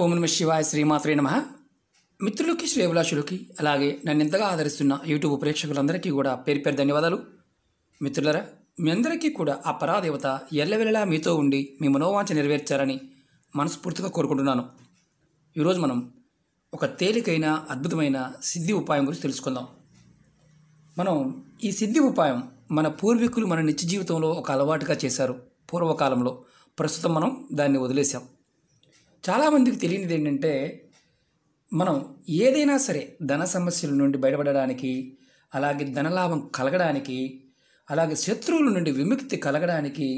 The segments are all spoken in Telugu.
ఓం నమ శివాయ శ్రీమాత్రే నమ. మిత్రులకి, శ్రేయభిలాషులకి, అలాగే నన్ను ఇంతగా ఆదరిస్తున్న యూట్యూబ్ ప్రేక్షకులందరికీ కూడా పేరు పేరు ధన్యవాదాలు. మిత్రులరా, మీ అందరికీ కూడా ఆ పరాదేవత ఎల్లవెల్లలా మీతో ఉండి మీ మనోవాంఛ నెరవేర్చారని మనస్ఫూర్తిగా కోరుకుంటున్నాను. ఈరోజు మనం ఒక తేలికైన అద్భుతమైన సిద్ధి ఉపాయం గురించి తెలుసుకుందాం. మనం ఈ సిద్ధి ఉపాయం మన పూర్వీకులు మన నిత్య జీవితంలో ఒక అలవాటుగా చేశారు పూర్వకాలంలో. ప్రస్తుతం మనం దాన్ని వదిలేసాం. చాలామందికి తెలియనిది ఏంటంటే, మనం ఏదైనా సరే ధన సమస్యల నుండి బయటపడడానికి, అలాగే ధనలాభం కలగడానికి, అలాగే శత్రువుల నుండి విముక్తి కలగడానికి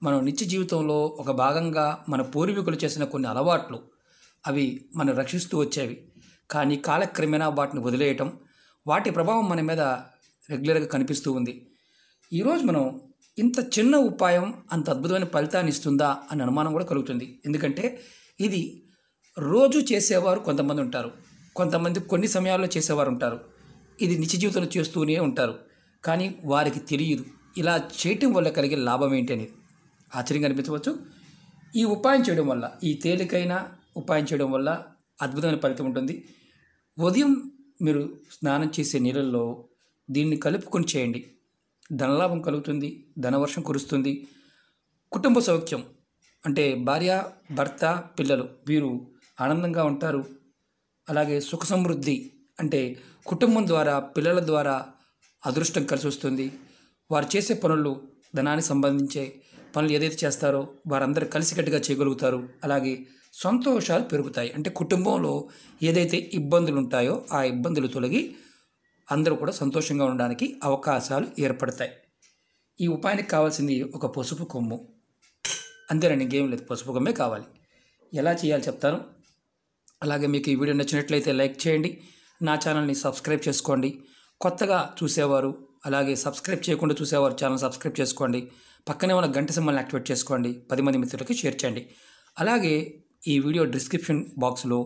మనం నిత్య జీవితంలో ఒక భాగంగా మన పూర్వీకులు చేసిన కొన్ని అలవాట్లు అవి మనం రక్షిస్తూ వచ్చేవి. కానీ కాలక్రమేణా వాటిని వదిలేయటం, వాటి ప్రభావం మన మీద రెగ్యులర్గా కనిపిస్తూ ఉంది. ఈరోజు మనం ఇంత చిన్న ఉపాయం అంత అద్భుతమైన ఫలితాన్ని ఇస్తుందా అనే అనుమానం కూడా కలుగుతుంది. ఎందుకంటే ఇది రోజు చేసేవారు కొంతమంది ఉంటారు, కొంతమంది కొన్ని సమయాల్లో చేసేవారు ఉంటారు, ఇది నిత్య జీవితంలో చేస్తూనే ఉంటారు. కానీ వారికి తెలియదు ఇలా చేయటం వల్ల కలిగే లాభం ఏంటి అనేది. ఆశ్చర్యంగా అనిపించవచ్చు. ఈ ఉపాయం చేయడం వల్ల, ఈ తేలికైన ఉపాయం చేయడం వల్ల అద్భుతమైన ఫలితం ఉంటుంది. ఉదయం మీరు స్నానం చేసే నీళ్ళల్లో దీన్ని కలుపుకొని చేయండి. ధనలాభం కలుగుతుంది, ధనవర్షం కురుస్తుంది, కుటుంబ సౌఖ్యం అంటే భార్య, భర్త, పిల్లలు వీరు ఆనందంగా ఉంటారు. అలాగే సుఖ సమృద్ధి అంటే కుటుంబం ద్వారా, పిల్లల ద్వారా అదృష్టం కలిసి వస్తుంది. వారు చేసే పనులు, ధనానికి సంబంధించే పనులు ఏదైతే చేస్తారో వారందరూ కలిసికట్టుగా చేయగలుగుతారు. అలాగే సంతోషాలు పెరుగుతాయి. అంటే కుటుంబంలో ఏదైతే ఇబ్బందులు ఉంటాయో ఆ ఇబ్బందులు తొలగి అందరూ కూడా సంతోషంగా ఉండడానికి అవకాశాలు ఏర్పడతాయి. ఈ ఉపాయానికి కావాల్సింది ఒక పసుపు కొమ్ము. అంతేనండి, ఇంకేం లేదు, పసుపు కొమ్మే కావాలి. ఎలా చేయాలో చెప్తాను. అలాగే మీకు ఈ వీడియో నచ్చినట్లయితే లైక్ చేయండి, నా ఛానల్ని సబ్స్క్రైబ్ చేసుకోండి. కొత్తగా చూసేవారు, అలాగే సబ్స్క్రైబ్ చేయకుండా చూసేవారు ఛానల్ సబ్స్క్రైబ్ చేసుకోండి. పక్కనే ఉన్న గంట సింబల్ని యాక్టివేట్ చేసుకోండి. 10 మంది మిత్రులకి షేర్ చేయండి. అలాగే ఈ వీడియో డిస్క్రిప్షన్ బాక్స్లో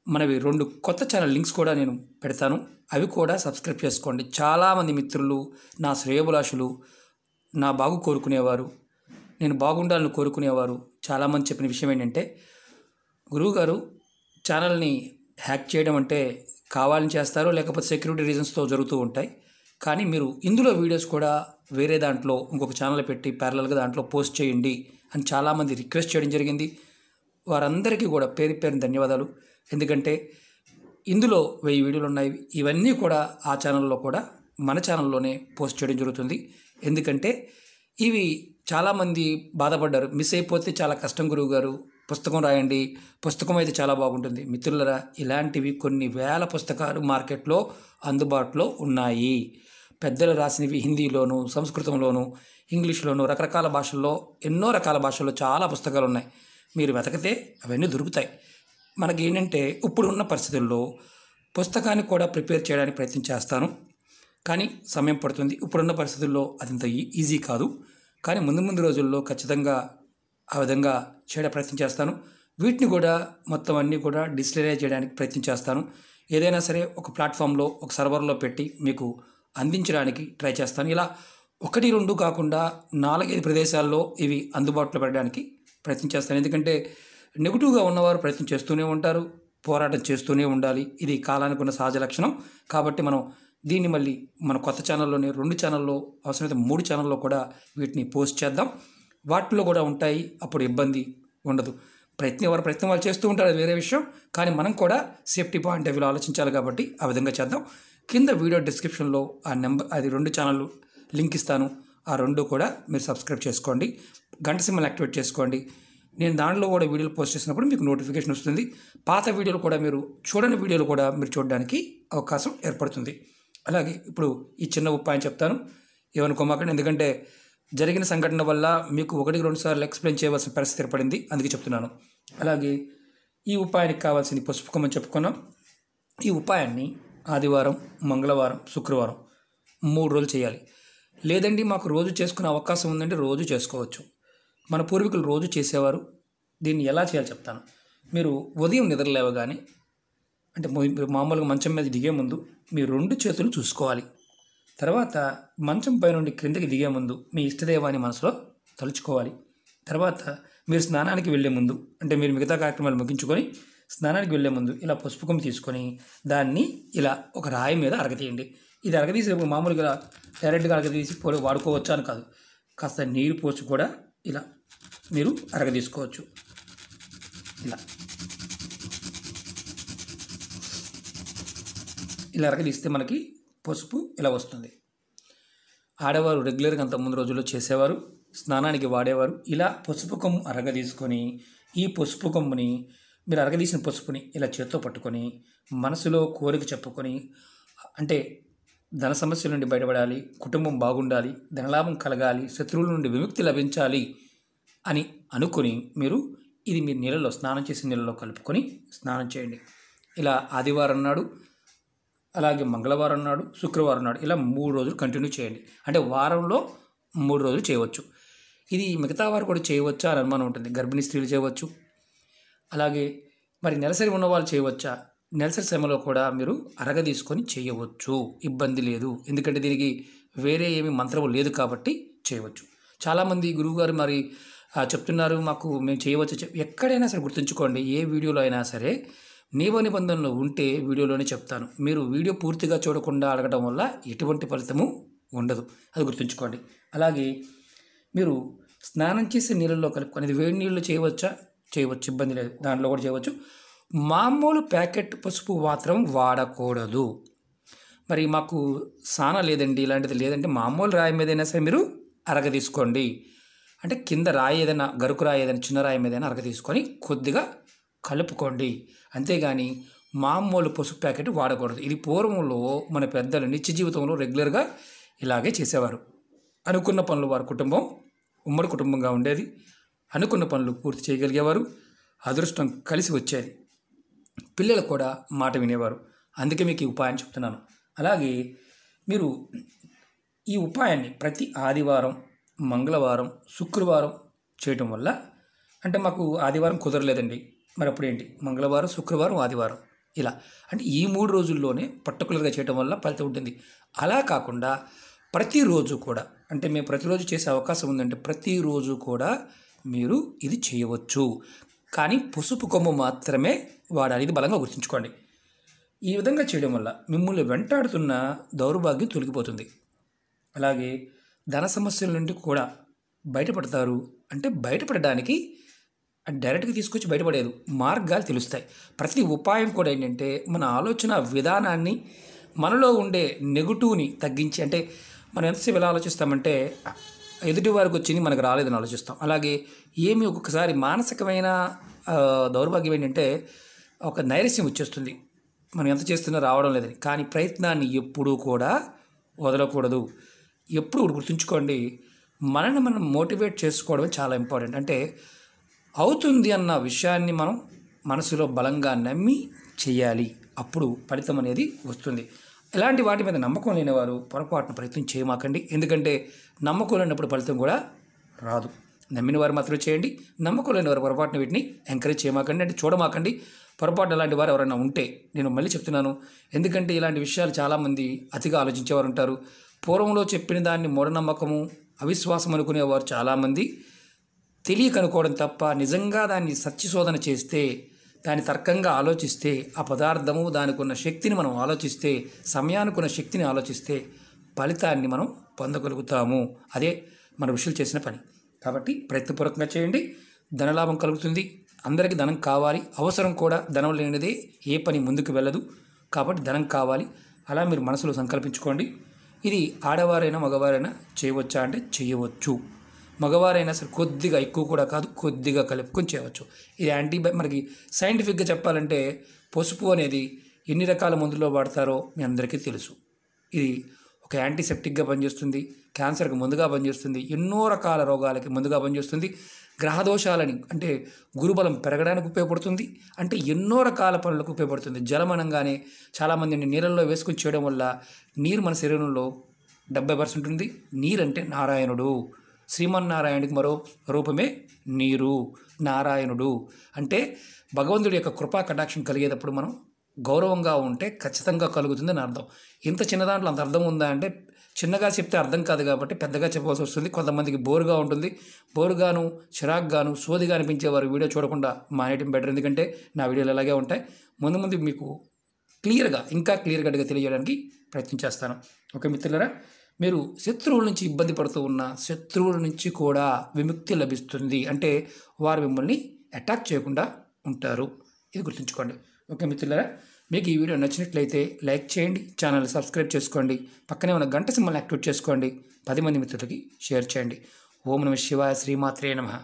మనవి 2 కొత్త ఛానల్ లింక్స్ కూడా నేను పెడతాను, అవి కూడా సబ్స్క్రైబ్ చేసుకోండి. చాలామంది మిత్రులు, నా శ్రేయోభిలాషులు, నా బాగు కోరుకునేవారు, నేను బాగుండాలని కోరుకునేవారు చాలామంది చెప్పిన విషయం ఏంటంటే, గురువుగారు ఛానల్ని హ్యాక్ చేయడం అంటే కావాలని చేస్తారో లేకపోతే సెక్యూరిటీ రీజన్స్తో జరుగుతూ ఉంటాయి, కానీ మీరు ఇందులో వీడియోస్ కూడా వేరే దాంట్లో ఇంకొక ఛానల్ పెట్టి ప్యారలల్గా దాంట్లో పోస్ట్ చేయండి అని చాలామంది రిక్వెస్ట్ చేయడం జరిగింది. వారందరికీ కూడా పేరు పేరున ధన్యవాదాలు. ఎందుకంటే ఇందులో 1000 వీడియోలు ఉన్నాయి. ఇవన్నీ కూడా ఆ ఛానల్లో కూడా మన ఛానల్లోనే పోస్ట్ చేయడం జరుగుతుంది. ఎందుకంటే ఇవి చాలామంది బాధపడ్డారు, మిస్ అయిపోతే చాలా కష్టం గురువుగారు, పుస్తకం రాయండి, పుస్తకం అయితే చాలా బాగుంటుంది. మిత్రులరా, ఇలాంటివి కొన్ని వేల పుస్తకాలు మార్కెట్లో అందుబాటులో ఉన్నాయి. పెద్దలు రాసినవి హిందీలోను, సంస్కృతంలోను, ఇంగ్లీష్లోను, రకరకాల భాషల్లో, ఎన్నో రకాల భాషల్లో చాలా పుస్తకాలు ఉన్నాయి. మీరు వెతకితే అవన్నీ దొరుకుతాయి. మనకి ఏంటంటే ఇప్పుడున్న పరిస్థితుల్లో పుస్తకాన్ని కూడా ప్రిపేర్ చేయడానికి ప్రయత్నం చేస్తాను, కానీ సమయం పడుతుంది. ఇప్పుడున్న పరిస్థితుల్లో అదంత ఈజీ కాదు, కానీ ముందు రోజుల్లో ఖచ్చితంగా ఆ విధంగా చేయడానికి ప్రయత్నం చేస్తాను. వీటిని కూడా మొత్తం అన్నీ కూడా డిజిటలైజ్ చేయడానికి ప్రయత్నం చేస్తాను. ఏదైనా సరే ఒక ప్లాట్ఫామ్లో, ఒక సర్వర్లో పెట్టి మీకు అందించడానికి ట్రై చేస్తాను. ఇలా 1, 2 కాకుండా 4, 5 ప్రదేశాల్లో ఇవి అందుబాటులో పెట్టడానికి ప్రయత్నం చేస్తాను. ఎందుకంటే నెగిటివ్గా ఉన్నవారు ప్రయత్నం చేస్తూనే ఉంటారు, పోరాటం చేస్తూనే ఉండాలి. ఇది కాలానికి ఉన్న సహజ లక్షణం. కాబట్టి మనం దీన్ని మళ్ళీ మన కొత్త ఛానల్లోనే 2 ఛానల్లో, అవసరమైతే 3 ఛానల్లో కూడా వీటిని పోస్ట్ చేద్దాం. వాటిలో కూడా ఉంటాయి, అప్పుడు ఇబ్బంది ఉండదు. ఎవరి ప్రయత్నం వాళ్ళు చేస్తూ ఉంటారు, అది వేరే విషయం. కానీ మనం కూడా సేఫ్టీ పాయింట్ ఆఫ్ వ్యూలో ఆలోచించాలి కాబట్టి ఆ విధంగా చేద్దాం. కింద వీడియో డిస్క్రిప్షన్లో ఆ నెంబర్, అది 2 ఛానల్ లింక్ ఇస్తాను. ఆ 2 కూడా మీరు సబ్స్క్రైబ్ చేసుకోండి, గంట సింబల్ యాక్టివేట్ చేసుకోండి. నేను దాంట్లో కూడా వీడియోలు పోస్ట్ చేసినప్పుడు మీకు నోటిఫికేషన్ వస్తుంది. పాత వీడియోలు కూడా, మీరు చూడని వీడియోలు కూడా మీరు చూడడానికి అవకాశం ఏర్పడుతుంది. అలాగే ఇప్పుడు ఈ చిన్న ఉపాయం చెప్తాను, ఏమనుకోమాకండి. ఎందుకంటే జరిగిన సంఘటన వల్ల మీకు 1-2 సార్లు ఎక్స్ప్లెయిన్ చేయవలసిన పరిస్థితి ఏర్పడింది, అందుకే చెప్తున్నాను. అలాగే ఈ ఉపాయానికి కావాల్సింది పసుపు కొమ్మని చెప్పుకున్నాం. ఈ ఉపాయాన్ని ఆదివారం, మంగళవారం, శుక్రవారం 3 రోజులు చేయాలి. లేదండి మాకు రోజు చేసుకునే అవకాశం ఉందంటే రోజు చేసుకోవచ్చు. మన పూర్వీకులు రోజు చేసేవారు. దీన్ని ఎలా చేయాలో చెప్తాను. మీరు ఉదయం నిద్ర లేవగానే, అంటే మీరు మామూలుగా మంచం మీద దిగే ముందు మీ 2 చేతులు చూసుకోవాలి. తర్వాత మంచం పై నుండి క్రిందకి దిగే ముందు మీ ఇష్టదైవాన్ని మనసులో తలుచుకోవాలి. తర్వాత మీరు స్నానానికి వెళ్ళే ముందు అంటే మీరు మిగతా కార్యక్రమాలు ముగించుకొని స్నానానికి వెళ్ళే ముందు ఇలా పసుపు కొమ్ము తీసుకొని దాన్ని ఇలా ఒక రాయి మీద అరగతీయండి. ఇది అరగదీసేటప్పుడు మామూలుగా డైరెక్ట్గా అరగదీసి వాడుకోవచ్చు అని కాదు, కాస్త నీరు పోసి కూడా ఇలా మీరు అరగదీసుకోవచ్చు. ఇలా ఇలా అరగదీస్తే మనకి పసుపు ఇలా వస్తుంది. ఆడవారు రెగ్యులర్గా అంతకుముందు రోజుల్లో చేసేవారు, స్నానానికి వాడేవారు. ఇలా పసుపు కొమ్ము అరగదీసుకొని ఈ పసుపు కొమ్ముని మీరు అరగదీసిన పసుపుని ఇలా చేత్తో పట్టుకొని మనసులో కోరిక చెప్పుకొని, అంటే ధన సమస్యల నుండి బయటపడాలి, కుటుంబం బాగుండాలి, ధనలాభం కలగాలి, శత్రువుల నుండి విముక్తి లభించాలి అని అనుకుని మీరు ఇది మీరు నీళ్ళలో స్నానం చేసిన నీళ్ళలో కలుపుకొని స్నానం చేయండి. ఇలా ఆదివారం నాడు, అలాగే మంగళవారం నాడు, శుక్రవారం నాడు ఇలా 3 రోజులు కంటిన్యూ చేయండి. అంటే వారంలో 3 రోజులు చేయవచ్చు. ఇది మిగతా వారు కూడా చేయవచ్చా అని అనుమానం ఉంటుంది. గర్భిణీ స్త్రీలు చేయవచ్చు, అలాగే మరి నెలసరి ఉన్న వాళ్ళు చేయవచ్చా? నెలసరి సమయంలో కూడా మీరు అరగదీసుకొని చేయవచ్చు, ఇబ్బంది లేదు. ఎందుకంటే దీనికి వేరే ఏమి మంత్రము లేదు కాబట్టి చేయవచ్చు. చాలామంది గురువుగారు మరి చెప్తున్నారు మాకు మేము చేయవచ్చు. ఎక్కడైనా సరే గుర్తుంచుకోండి, ఏ వీడియోలో అయినా సరే నియమ నిబంధనలు ఉంటే వీడియోలోనే చెప్తాను. మీరు వీడియో పూర్తిగా చూడకుండా అడగడం వల్ల ఎటువంటి ఫలితము ఉండదు, అది గుర్తుంచుకోండి. అలాగే మీరు స్నానం చేసే నీళ్ళల్లో కలుపుకొని, అది వేడి నీళ్ళు చేయవచ్చా? చేయవచ్చు, ఇబ్బంది లేదు, దాంట్లో కూడా చేయవచ్చు. మామూలు ప్యాకెట్ పసుపు మాత్రం వాడకూడదు. మరి మాకు సానా లేదండి, ఇలాంటిది లేదంటే మామూలు రాయి మీద అయినా సరే మీరు అరగదీసుకోండి. అంటే కింద రాయి ఏదైనా, గరుకు రాయి ఏదైనా, చిన్న రాయి మీద అయినా అరగదీసుకొని కొద్దిగా కలుపుకోండి. అంతేగాని మామూలు పసుపు ప్యాకెట్ వాడకూడదు. ఇది పూర్వంలో మన పెద్దలు నిత్య జీవితంలో రెగ్యులర్గా ఇలాగే చేసేవారు. అనుకున్న పనులు వారి కుటుంబం ఉమ్మడి కుటుంబంగా ఉండేది, అనుకున్న పనులు పూర్తి చేయగలిగేవారు, అదృష్టం కలిసి వచ్చేది, పిల్లలు కూడా మాట వినేవారు. అందుకే మీకు ఈ ఉపాయం చెప్తున్నాను. అలాగే మీరు ఈ ఉపాయాన్ని ప్రతి ఆదివారం, మంగళవారం, శుక్రవారం చేయటం వల్ల, అంటే మాకు ఆదివారం కుదరలేదండి, మరి అప్పుడు ఏంటి, మంగళవారం, శుక్రవారం, ఆదివారం ఇలా, అంటే ఈ 3 రోజుల్లోనే పర్టికులర్గా చేయటం వల్ల ఫలితం ఉంటుంది. అలా కాకుండా ప్రతిరోజు కూడా, అంటే మేము ప్రతిరోజు చేసే అవకాశం ఉందంటే ప్రతిరోజు కూడా మీరు ఇది చేయవచ్చు. కానీ పసుపు కొమ్ము మాత్రమే వాడాలి, ఇది బలంగా గుర్తుంచుకోండి. ఈ విధంగా చేయడం వల్ల మిమ్మల్ని వెంటాడుతున్న దౌర్భాగ్యం తొలగిపోతుంది. అలాగే ధన సమస్యల నుండి కూడా బయటపడతారు. అంటే బయటపడడానికి డైరెక్ట్గా తీసుకొచ్చి బయటపడేది, మార్గాలు తెలుస్తాయి. ప్రతి ఉపాయం కూడా ఏంటంటే మన ఆలోచన విధానాన్ని, మనలో ఉండే నెగటివ్ని తగ్గించి, అంటే మనం ఎంతసేపు ఎలా ఆలోచిస్తామంటే ఎదుటి వారికి వచ్చింది మనకు రాలేదని ఆలోచిస్తాం. అలాగే ఏమి ఒక్కొక్కసారి మానసికమైన దౌర్భాగ్యం ఏంటంటే ఒక నైరస్యం వచ్చేస్తుంది, మనం ఎంత చేస్తున్నా రావడం లేదని. కానీ ప్రయత్నాన్ని ఎప్పుడూ కూడా వదలకూడదు. ఎప్పుడు గుర్తుంచుకోండి, మనల్ని మనం మోటివేట్ చేసుకోవడమే చాలా ఇంపార్టెంట్. అంటే అవుతుంది అన్న విషయాన్ని మనం మనసులో బలంగా నమ్మి చేయాలి, అప్పుడు ఫలితం అనేది వస్తుంది. ఇలాంటి వాటి మీద నమ్మకం లేనివారు పొరపాటున ప్రయత్నం చేయమాకండి. ఎందుకంటే నమ్మకం లేనప్పుడు ఫలితం కూడా రాదు. నమ్మిన వారు మాత్రమే చేయండి, నమ్మకం లేని వారు పొరపాటున వీటిని ఎంకరేజ్ చేయమాకండి, అంటే చూడమాకండి. పొరపాటు అలాంటి వారు ఎవరైనా ఉంటే, నేను మళ్ళీ చెప్తున్నాను, ఎందుకంటే ఇలాంటి విషయాలు చాలామంది అతిగా ఆలోచించేవారు ఉంటారు. పూర్వంలో చెప్పిన దాన్ని మూఢనమ్మకము, అవిశ్వాసం అనుకునేవారు చాలామంది తెలియక అనుకోవడం తప్ప, నిజంగా దాన్ని సత్యశోధన చేస్తే, దాన్ని తర్కంగా ఆలోచిస్తే, ఆ పదార్థము దానికి ఉన్న శక్తిని మనం ఆలోచిస్తే, సమయానికి ఉన్న శక్తిని ఆలోచిస్తే ఫలితాన్ని మనం పొందగలుగుతాము. అదే మన ఋషులు చేసిన పని. కాబట్టి ప్రయత్నపూర్వకంగా చేయండి, ధనలాభం కలుగుతుంది. అందరికీ ధనం కావాలి, అవసరం కూడా. ధనం లేనిదే ఏ పని ముందుకు వెళ్ళదు. కాబట్టి ధనం కావాలి, అలా మీరు మనసులో సంకల్పించుకోండి. ఇది ఆడవారైనా మగవారైనా చేయవచ్చా అంటే చేయవచ్చు. మగవారైనా సరే కొద్దిగా, ఎక్కువ కూడా కాదు, కొద్దిగా కలుపుకొని చేయవచ్చు. ఇది మనకి సైంటిఫిక్గా చెప్పాలంటే పసుపు అనేది ఎన్ని రకాల మందుల్లో వాడతారో మీ అందరికీ తెలుసు. ఇది ఒక యాంటీసెప్టిక్గా పనిచేస్తుంది, క్యాన్సర్కి ముందుగా పనిచేస్తుంది, ఎన్నో రకాల రోగాలకి ముందుగా పనిచేస్తుంది, గ్రహదోషాలని అంటే గురుబలం పెరగడానికి ఉపయోగపడుతుంది, అంటే ఎన్నో రకాల పనులకు ఉపయోగపడుతుంది. జలం అనగానే చాలామంది నీళ్ళల్లో వేసుకొని చేయడం వల్ల నీరు మన శరీరంలో 70% ఉంటుంది. నీరంటే నారాయణుడు, శ్రీమన్నారాయణుడికి మరో రూపమే నీరు, నారాయణుడు. అంటే భగవంతుడి యొక్క కృపా కటాక్షం కలిగేటప్పుడు మనం గౌరవంగా ఉంటే ఖచ్చితంగా కలుగుతుందని అర్థం. ఇంత చిన్న దాంట్లో అంత అర్థం ఉందా అంటే చిన్నగా చెప్తే అర్థం కాదు కాబట్టి పెద్దగా చెప్పవలసి వస్తుంది. కొంతమందికి బోరుగా ఉంటుంది. బోరుగాను, చిరాకుగాను, సోదిగా అనిపించేవారు వీడియో చూడకుండా మానేయడం బెటర్. ఎందుకంటే నా వీడియోలు అలాగే ఉంటాయి. ముందు ముందు మీకు ఇంకా క్లియర్ కట్గా తెలియజేయడానికి ప్రయత్నం చేస్తాను. ఓకే మిత్రులారా, మీరు శత్రువుల నుంచి ఇబ్బంది పడుతూ ఉన్న శత్రువుల నుంచి కూడా విముక్తి లభిస్తుంది. అంటే వారు మిమ్మల్ని అటాక్ చేయకుండా ఉంటారు. ఇది గుర్తుంచుకోండి. ఓకే మిత్రులారా, మీకు ఈ వీడియో నచ్చినట్లయితే లైక్ చేయండి, ఛానల్ సబ్స్క్రైబ్ చేసుకోండి, పక్కనే ఉన్న గంట సింబల్ యాక్టివేట్ చేసుకోండి, 10 మంది మిత్రులకి షేర్ చేయండి. ఓం నమః శివాయ, శ్రీమాత్రే నమః.